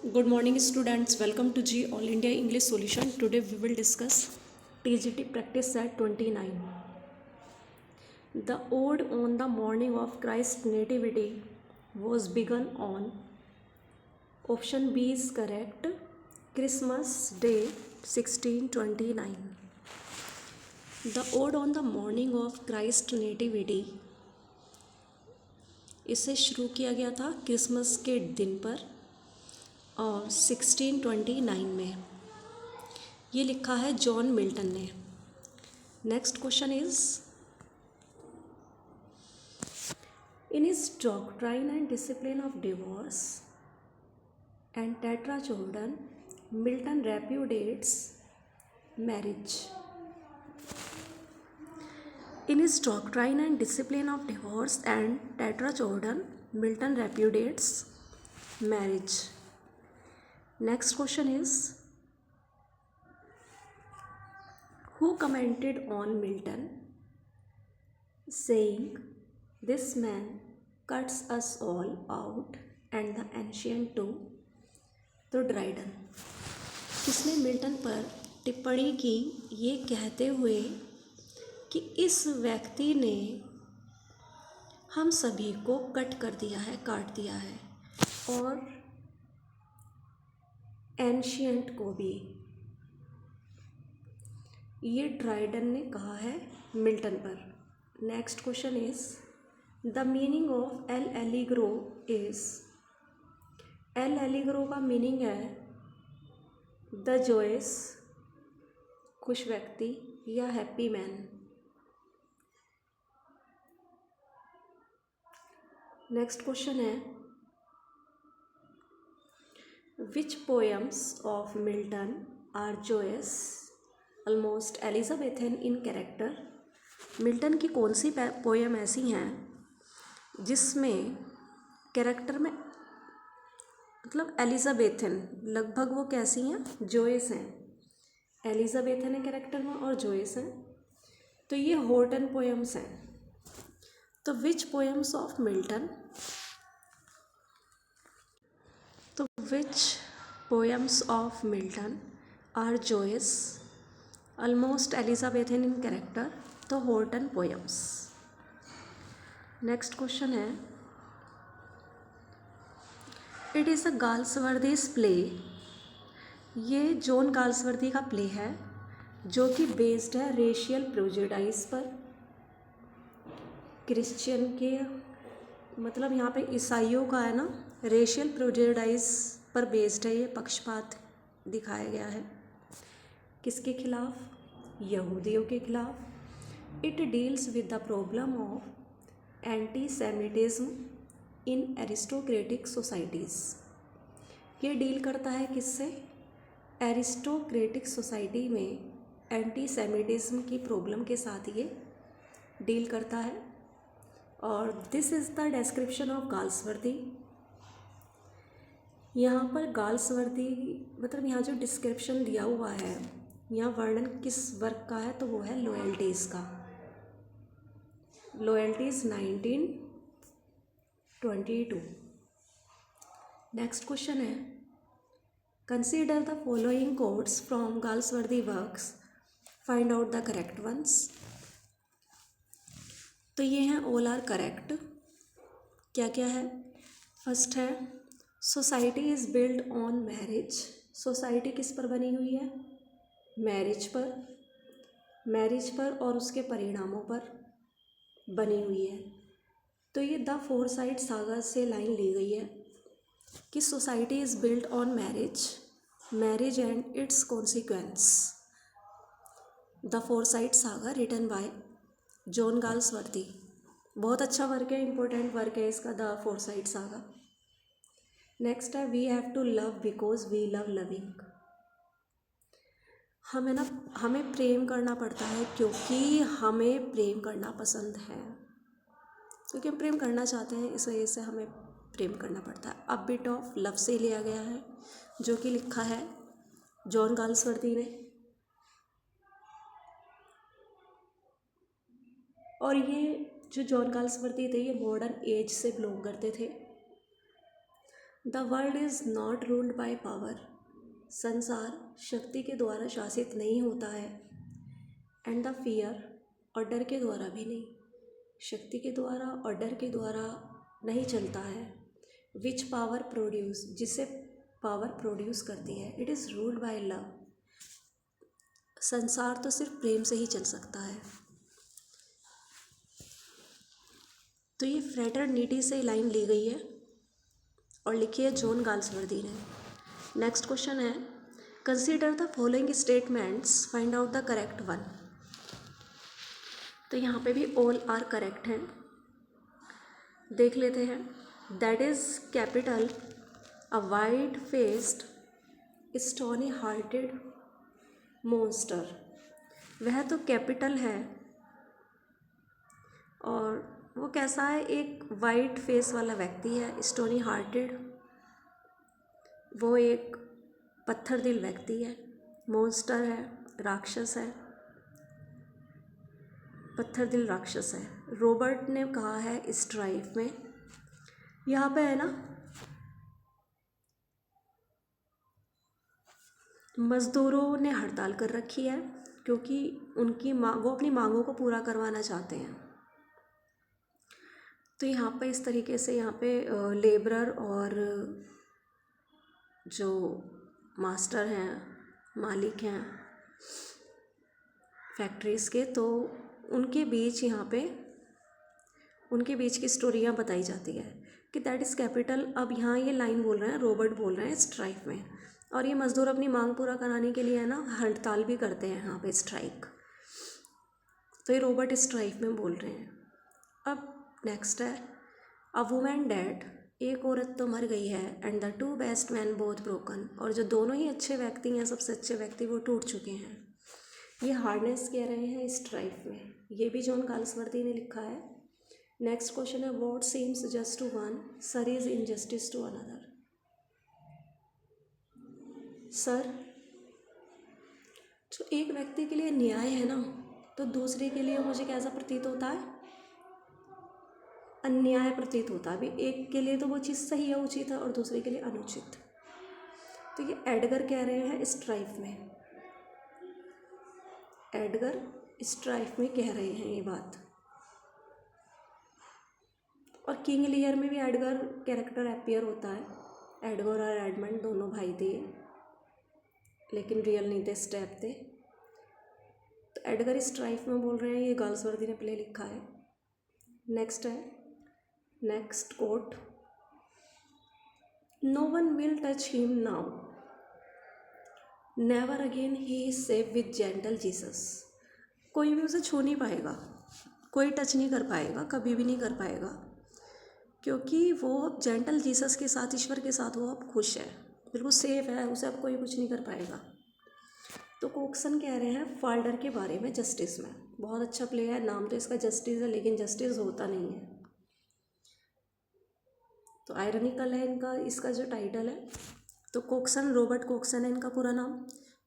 Good morning students, welcome to G All India English Solution. Today we will discuss TGT practice set 29. The ode on the morning of Christ's nativity was begun on, option B is correct, Christmas Day 1629. The ode on the morning of Christ's nativity इसे शुरू किया गया था Christmas के दिन पर और 1629 में। ये लिखा है जॉन मिल्टन ने। Next question is, in his doctrine and discipline of divorce and Tetrachordon Milton repudiates marriage. In his doctrine and discipline of divorce and tetrachordon, Milton repudiates marriage. Next question is, who commented on Milton, saying, "This man cuts us all out and the ancient too"? तो Dryden. किसने Milton पर टिप्पणी की ये कहते हुए कि इस व्यक्ति ने हम सभी को कट कर दिया है, काट दिया है, और एंशियंट को भी। ये ड्राइडन ने कहा है मिल्टन पर। Next question is, the meaning of L Allegro is. L Allegro का मीनिंग है द जॉयस, खुश व्यक्ति या हैप्पी मैन। नेक्स्ट क्वेश्चन है, which poems of Milton are joyous almost Elizabethan in character. Milton की कौन सी पोएम ऐसी हैं जिसमें कैरेक्टर में मतलब एलिजाबेथन, लगभग वो कैसी हैं, जोयस हैं। एलिजाबेथन है कैरेक्टर में और जोयस हैं, तो ये हॉर्टन पोएम्स हैं। तो विच पोएम्स ऑफ मिल्टन, तो which poems of Milton are joyous almost Elizabethan in character, तो हॉर्टन पोएम्स। नेक्स्ट क्वेश्चन है, it is a Galsworthy's play. ये जॉन गाल्सवर्दी का प्ले है जो कि बेस्ड है रेशियल प्रेजुडिस पर। क्रिश्चियन के मतलब यहाँ पे ईसाइयों का है ना, रेशियल प्रेजुडिस पर बेस्ड है। ये पक्षपात दिखाया गया है किसके खिलाफ, यहूदियों के खिलाफ। It deals with the problem of anti Semitism in aristocratic societies. ये डील करता है किससे, एरिस्टोक्रेटिक सोसाइटी में एंटी सेमिटिज्म की प्रॉब्लम के साथ ये डील करता है। और this is the description of Galsworthy. यहाँ पर गाल्सवर्दी मतलब यहाँ जो डिस्क्रिप्शन दिया हुआ है, यहाँ वर्णन किस वर्क का है, तो वो है लॉयल्टीज़ का। लॉयल्टीज़ 1922। नेक्स्ट क्वेश्चन है, consider the following quotes from Galsworthy works, find out the correct ones. तो ये हैं ऑल आर करेक्ट। क्या क्या है, फर्स्ट है, society is build on marriage. Society किस पर बनी हुई है, मैरिज पर। मैरिज पर और उसके परिणामों पर बनी हुई है। तो ये द फोरसाइट सागा से लाइन ली गई है कि society is build on marriage, marriage and its consequence. The Forsyte Saga written by John Galsworthy. बहुत अच्छा वर्क है, इम्पोर्टेंट वर्क है इसका, द फोरसाइट सागा। नेक्स्ट है, we have to love because we love loving. हमें प्रेम करना पड़ता है क्योंकि हमें प्रेम करना पसंद है, क्योंकि हम प्रेम करना चाहते हैं, इस वजह से हमें प्रेम करना पड़ता है। अ बिट ऑफ लव से लिया गया है जो कि लिखा है जॉन गाल्सवर्दी ने। और ये जो जॉन गाल्सवर्दी थे ये मॉडर्न एज से बिलोंग करते थे। The world is not ruled by power, संसार शक्ति के द्वारा शासित नहीं होता है। एंड द फियर, और डर के द्वारा भी नहीं, शक्ति के द्वारा और डर के द्वारा नहीं चलता है। विच पावर प्रोड्यूस, जिसे पावर प्रोड्यूस करती है। It is ruled by love, संसार तो सिर्फ प्रेम से ही चल सकता है। तो ये फ्रेटर्निटी से लाइन ली गई है और लिखी है जॉन गाल्सवर्दी ने। नेक्स्ट क्वेश्चन है, consider the following statements, find out the correct one. तो यहाँ पे भी ऑल आर करेक्ट हैं, देख लेते हैं। That is capital a wide faced stony hearted monster. वह तो कैपिटल है और वो कैसा है, एक वाइट फेस वाला व्यक्ति है, स्टोनी हार्टेड, वो एक पत्थर दिल व्यक्ति है। मॉन्स्टर है, राक्षस है, पत्थर दिल राक्षस है। रॉबर्ट ने कहा है स्ट्राइफ में, यहाँ पे है ना, मज़दूरों ने हड़ताल कर रखी है क्योंकि वो अपनी मांगों को पूरा करवाना चाहते हैं। तो यहाँ पे इस तरीके से यहाँ पे लेबरर और जो मास्टर हैं, मालिक हैं फैक्ट्रीज़ के, तो उनके बीच यहाँ पे उनके बीच की स्टोरियाँ बताई जाती है कि दैट इज़ कैपिटल। अब यहाँ ये लाइन बोल रहे हैं, रॉबर्ट बोल रहे हैं स्ट्राइक में, और ये मज़दूर अपनी मांग पूरा कराने के लिए है ना हड़ताल भी करते हैं यहाँ पे, स्ट्राइक। तो ये रॉबर्ट स्ट्राइक में बोल रहे हैं। अब नेक्स्ट है, अ वुमेन डेड, एक औरत तो मर गई है। And the two best man both broken, और जो दोनों ही अच्छे व्यक्ति हैं, सबसे अच्छे व्यक्ति, वो टूट चुके हैं। ये हार्डनेस कह रहे हैं स्ट्राइफ में, ये भी जॉन गाल्सवर्दी ने लिखा है। नेक्स्ट क्वेश्चन है, what seems just to one, sir is injustice to another. Sir जो एक व्यक्ति के लिए न्याय है ना, तो दूसरे के लिए मुझे कैसा प्रतीत होता है, अन्याय प्रतीत होता है। अभी एक के लिए तो वो चीज़ सही है, उचित है, और दूसरे के लिए अनुचित। तो ये एडगर कह रहे हैं स्ट्राइफ में, एडगर स्ट्राइफ में कह रहे हैं ये बात। और किंग लियर में भी एडगर कैरेक्टर अपीयर होता है। एडगर और एडमंड दोनों भाई थे, लेकिन रियल नहीं थे, स्टेप थे। तो एडगर स्ट्राइफ में बोल रहे हैं, ये गाल्सवर्दी ने पहले लिखा है। नेक्स्ट है, next quote, no one will touch him now, never again he is safe with gentle Jesus. कोई भी उसे छू नहीं पाएगा, कोई टच नहीं कर पाएगा, कभी भी नहीं कर पाएगा, क्योंकि वो जेंटल जीसस के साथ, ईश्वर के साथ वो अब खुश है, बिल्कुल सेफ है, उसे अब कोई कुछ नहीं कर पाएगा। तो कोक्सन कह रहे हैं फाल्डर के बारे में जस्टिस में, बहुत अच्छा प्ले है, नाम तो इसका जस्टिस है, लेकिन जस्टिस होता नहीं है। तो आयरनिकल है इनका, इसका जो टाइटल है। तो कोक्सन, रॉबर्ट कोक्सन है इनका पूरा नाम।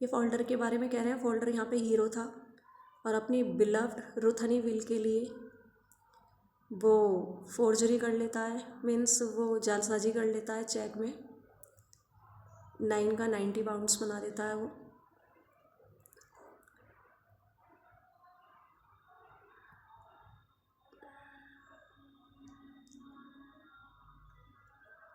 ये फोल्डर के बारे में कह रहे हैं। फोल्डर यहाँ पे हीरो था और अपनी बिलव्ड रुथनी विल के लिए वो फोर्जरी कर लेता है, मीन्स वो जालसाजी कर लेता है, चेक में 9 का 90 पाउंड्स बना देता है वो।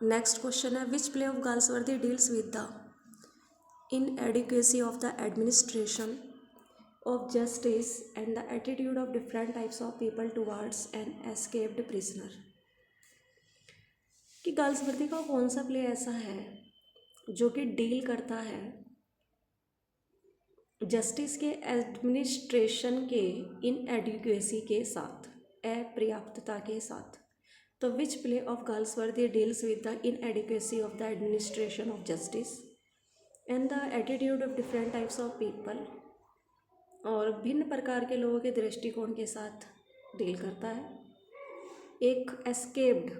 नेक्स्ट क्वेश्चन है, which play of Galsworthy deals with the inadequacy of the administration of justice and the attitude of different types of people towards an escaped prisoner। कि गाल्सवर्दी का कौन सा प्ले ऐसा है जो कि डील करता है जस्टिस के एडमिनिस्ट्रेशन के इनएडिक्वेसी के साथ, अपर्याप्तता के साथ। तो which play of Galsworthy deals with the inadequacy of the administration of justice and the attitude of different types of people, और भिन्न प्रकार के लोगों के दृष्टिकोण के साथ डील करता है। एक एस्केप्ड,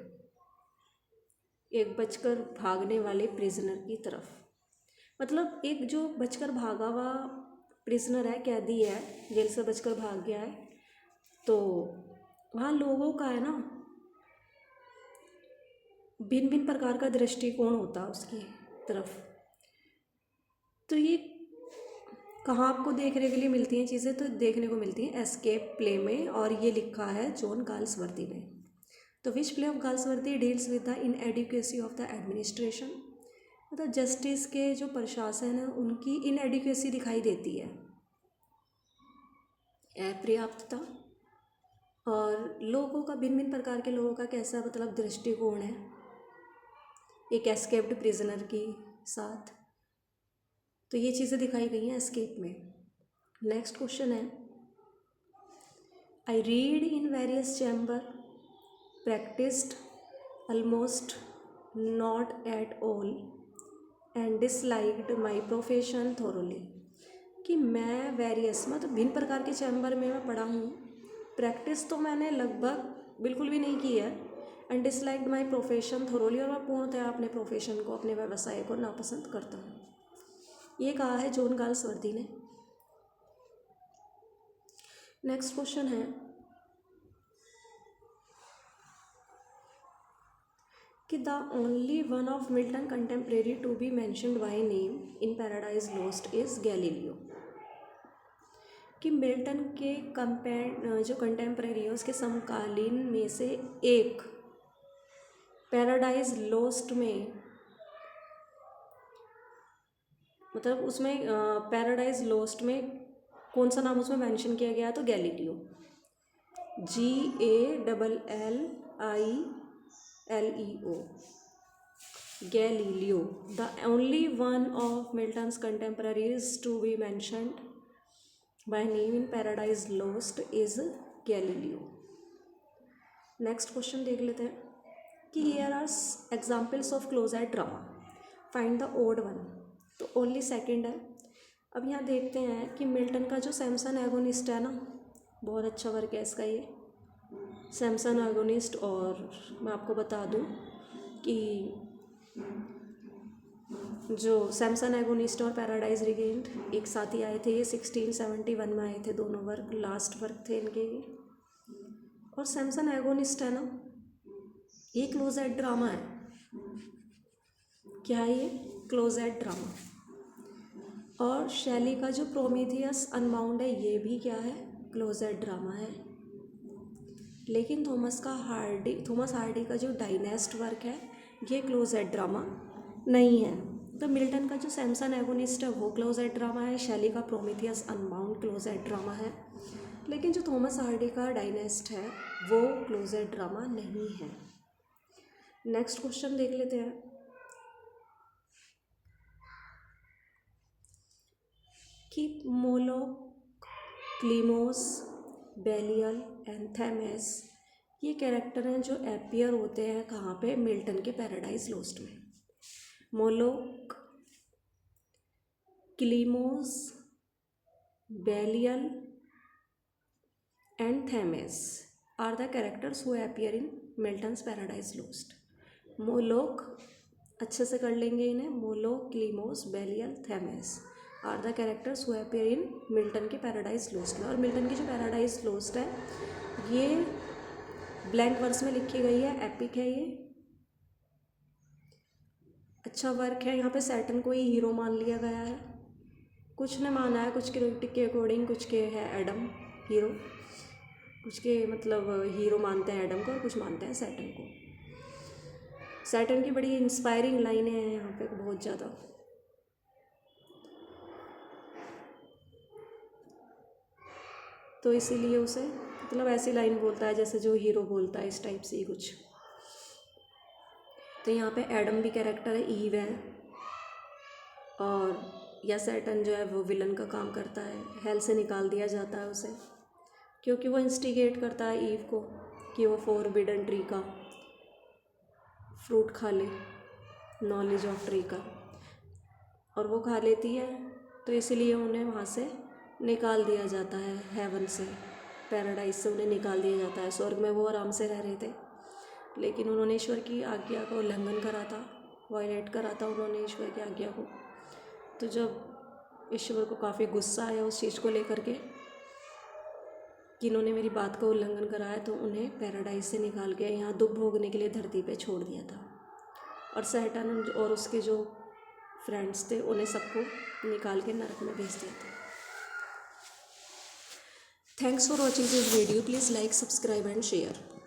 एक बचकर भागने वाले प्रिजनर की तरफ, मतलब एक जो बचकर भागा हुआ प्रिजनर है, कैदी है, जेल से बचकर भाग गया है, तो वहाँ लोगों का है ना भिन्न भिन्न प्रकार का दृष्टिकोण होता है उसकी तरफ। तो ये कहाँ आपको देखने के लिए मिलती हैं चीज़ें, तो देखने को मिलती हैं एस्केप प्ले में, और ये लिखा है जॉन गाल्सवर्दी ने। तो which play of Galsworthy deals with the inadequacy of the administration, मतलब जस्टिस के जो प्रशासन है उनकी इनएडिक्वेसी दिखाई देती है, अपर्याप्तता, और लोगों का भिन्न भिन्न प्रकार के लोगों का कैसा मतलब दृष्टिकोण है एक एस्केप्ड प्रिजनर के साथ। तो ये चीज़ें दिखाई गई हैं एस्केप में। नेक्स्ट क्वेश्चन है, I read in various chamber, practised almost not at all and disliked my profession thoroughly, कि मैं वेरियस मतलब भिन्न प्रकार के चैम्बर में मैं पढ़ा हूँ, प्रैक्टिस तो मैंने लगभग बिल्कुल भी नहीं की है, and disliked my profession thoroughly, और मैं पूर्णतः अपने प्रोफेशन को, अपने व्यवसाय को नापसंद करता हूँ। ये कहा है जॉन गाल्सवर्दी ने। नेक्स्ट क्वेश्चन है, कि the only one of Milton contemporary to be mentioned by name in Paradise Lost is Galileo, कि मिल्टन के जो कंटेम्प्रेरी है उसके समकालीन में से एक पैराडाइज लॉस्ट में, मतलब उसमें पैराडाइज लॉस्ट में कौन सा नाम उसमें मेंशन किया गया, तो Galileo, GALLILIO, Galileo. The only one of Milton's contemporaries to be mentioned by name in Paradise Lost is Galileo. Next question देख लेते हैं, कि here are examples of closet drama, find the odd one. तो only second है। अब यहाँ देखते हैं कि मिल्टन का जो सैमसन एगोनिस्ट है ना, बहुत अच्छा वर्क है इसका ये सैमसन एगोनिस्ट। और मैं आपको बता दूँ कि जो सैमसन एगोनिस्ट और पैराडाइज रिगेंड एक साथ ही आए थे, ये 1671 में आए थे दोनों वर्क, लास्ट वर्क थे इनके ये। और सैमसन एगोनिस्ट है ना, ये क्लोजाइड ड्रामा है। क्या है ये? क्लोजाइड ड्रामा। और शैली का जो प्रोमीथियस अनबाउंड है, ये भी क्या है? क्लोजाइड ड्रामा है। लेकिन थॉमस हार्डी का जो डाइनेस्ट वर्क है, ये क्लोजाइड ड्रामा नहीं है। तो मिल्टन का जो सैमसन एगोनिस्ट है वो क्लोजाइड ड्रामा है, शैली का प्रोमीथियस अनबाउंड क्लोजाइड ड्रामा है। लेकिन जो थॉमस हार्डी का डाइनेस्ट है वो क्लोजाइड ड्रामा नहीं है। नेक्स्ट क्वेश्चन देख लेते हैं, कि मोलोक, क्लीमोस, बेलियल एंड थेमेस ये कैरेक्टर हैं जो अपीयर होते हैं कहाँ पे? मिल्टन के पैराडाइज लॉस्ट में। Moloch, Chemos, Belial and Thammuz are the characters who appear in Milton's Paradise Lost. Moloch, अच्छे से कर लेंगे इन्हें, Moloch, Chemos, Belial, Thammuz are the characters who appear in Milton के पैराडाइज लॉस्ट में। और मिल्टन की जो पैराडाइज लॉस्ट है ये ब्लैंक वर्स में लिखी गई है, एपिक है ये, अच्छा वर्क है। यहाँ पे सैटर्न को ही हीरो मान लिया गया है, कुछ ने माना है, कुछ क्रिटिक के अकॉर्डिंग, कुछ के है एडम हीरो, कुछ के मतलब हीरो मानते हैं एडम को और कुछ मानते हैं सैटर्न को। सैटर्न की बड़ी इंस्पायरिंग लाइनें हैं यहाँ पे बहुत ज़्यादा। तो इसीलिए उसे मतलब ऐसी लाइन बोलता है जैसे जो हीरो बोलता है, इस टाइप से ही कुछ। तो यहाँ पे एडम भी कैरेक्टर है, ईव है, और या सैटर्न जो है वो विलन का काम करता है, हेल से निकाल दिया जाता है उसे, क्योंकि वो इंस्टिगेट करता है ईव को कि वो फॉरबिडन ट्री का फ्रूट खा ले, नॉलेज ऑफ ट्री का, और वो खा लेती है। तो इसीलिए उन्हें वहाँ से निकाल दिया जाता है, हेवन से, पैराडाइज से उन्हें निकाल दिया जाता है। स्वर्ग में वो आराम से रह रहे थे, लेकिन उन्होंने ईश्वर की आज्ञा का उल्लंघन करा था, वायलेट करा था उन्होंने ईश्वर की आज्ञा को। तो जब ईश्वर को काफ़ी गुस्सा आया उस चीज़ को लेकर के कि इन्होंने मेरी बात का उल्लंघन करा है, तो उन्हें पैराडाइज से निकाल के यहाँ दुख भोगने के लिए धरती पे छोड़ दिया था। और सैटर्न और उसके जो फ्रेंड्स थे उन्हें सबको निकाल के नरक में भेज दिया था। Thanks for watching this video, please like, subscribe and share.